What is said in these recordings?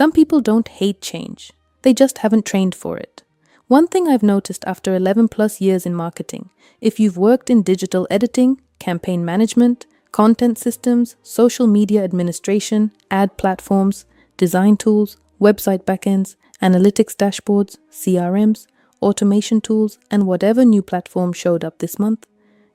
Some people don't hate change. They just haven't trained for it. One thing I've noticed after 11 plus years in marketing, if you've worked in digital editing, campaign management, content systems, social media administration, ad platforms, design tools, website backends, analytics dashboards, CRMs, automation tools, and whatever new platform showed up this month,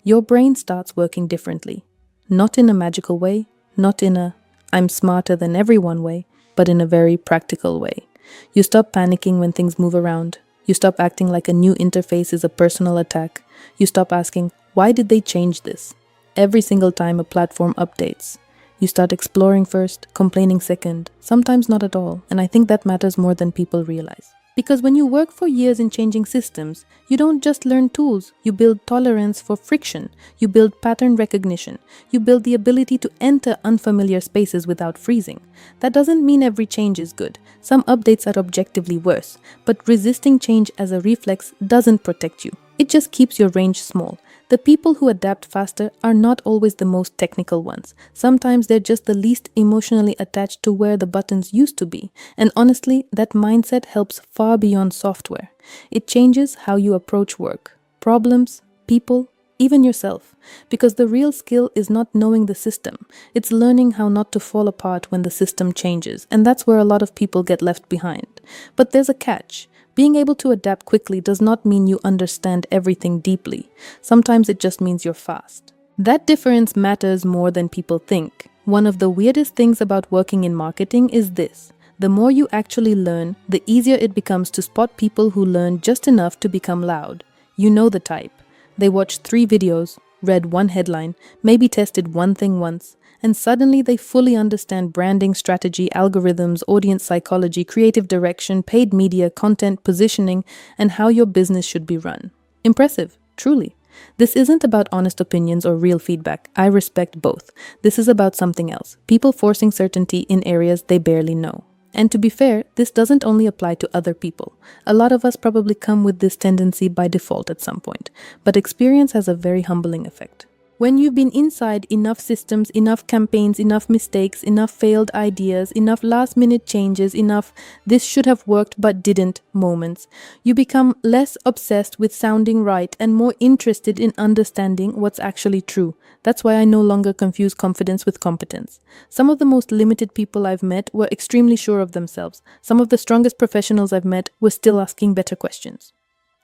your brain starts working differently. Not in a magical way, not in a I'm smarter than everyone way, but in a very practical way. You stop panicking when things move around. You stop acting like a new interface is a personal attack. You stop asking, why did they change this? Every single time a platform updates. You start exploring first, complaining second, sometimes not at all, and I think that matters more than people realize. Because when you work for years in changing systems, you don't just learn tools, you build tolerance for friction, you build pattern recognition, you build the ability to enter unfamiliar spaces without freezing. That doesn't mean every change is good. Some updates are objectively worse, but resisting change as a reflex doesn't protect you. It just keeps your range small. The people who adapt faster are not always the most technical ones. Sometimes they're just the least emotionally attached to where the buttons used to be. And honestly, that mindset helps far beyond software. It changes how you approach work, problems, people, even yourself. Because the real skill is not knowing the system. It's learning how not to fall apart when the system changes. And that's where a lot of people get left behind. But there's a catch. Being able to adapt quickly does not mean you understand everything deeply. Sometimes it just means you're fast. That difference matters more than people think. One of the weirdest things about working in marketing is this. The more you actually learn, the easier it becomes to spot people who learn just enough to become loud. You know the type. They watched 3 videos, read 1 headline, maybe tested one thing once, and suddenly they fully understand branding strategy, algorithms, audience psychology, creative direction, paid media, content, positioning, and how your business should be run. Impressive, truly. This isn't about honest opinions or real feedback. I respect both. This is about something else. People forcing certainty in areas they barely know. And to be fair, this doesn't only apply to other people. A lot of us probably come with this tendency by default at some point, but experience has a very humbling effect. When you've been inside enough systems, enough campaigns, enough mistakes, enough failed ideas, enough last-minute changes, enough this should have worked but didn't moments, you become less obsessed with sounding right and more interested in understanding what's actually true. That's why I no longer confuse confidence with competence. Some of the most limited people I've met were extremely sure of themselves. Some of the strongest professionals I've met were still asking better questions.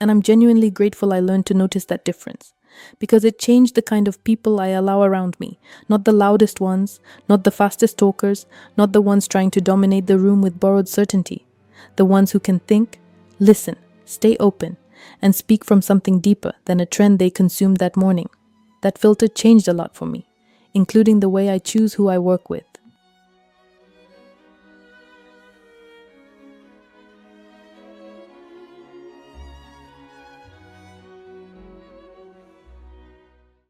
And I'm genuinely grateful I learned to notice that difference. Because it changed the kind of people I allow around me. Not the loudest ones, not the fastest talkers, not the ones trying to dominate the room with borrowed certainty. The ones who can think, listen, stay open, and speak from something deeper than a trend they consumed that morning. That filter changed a lot for me, including the way I choose who I work with.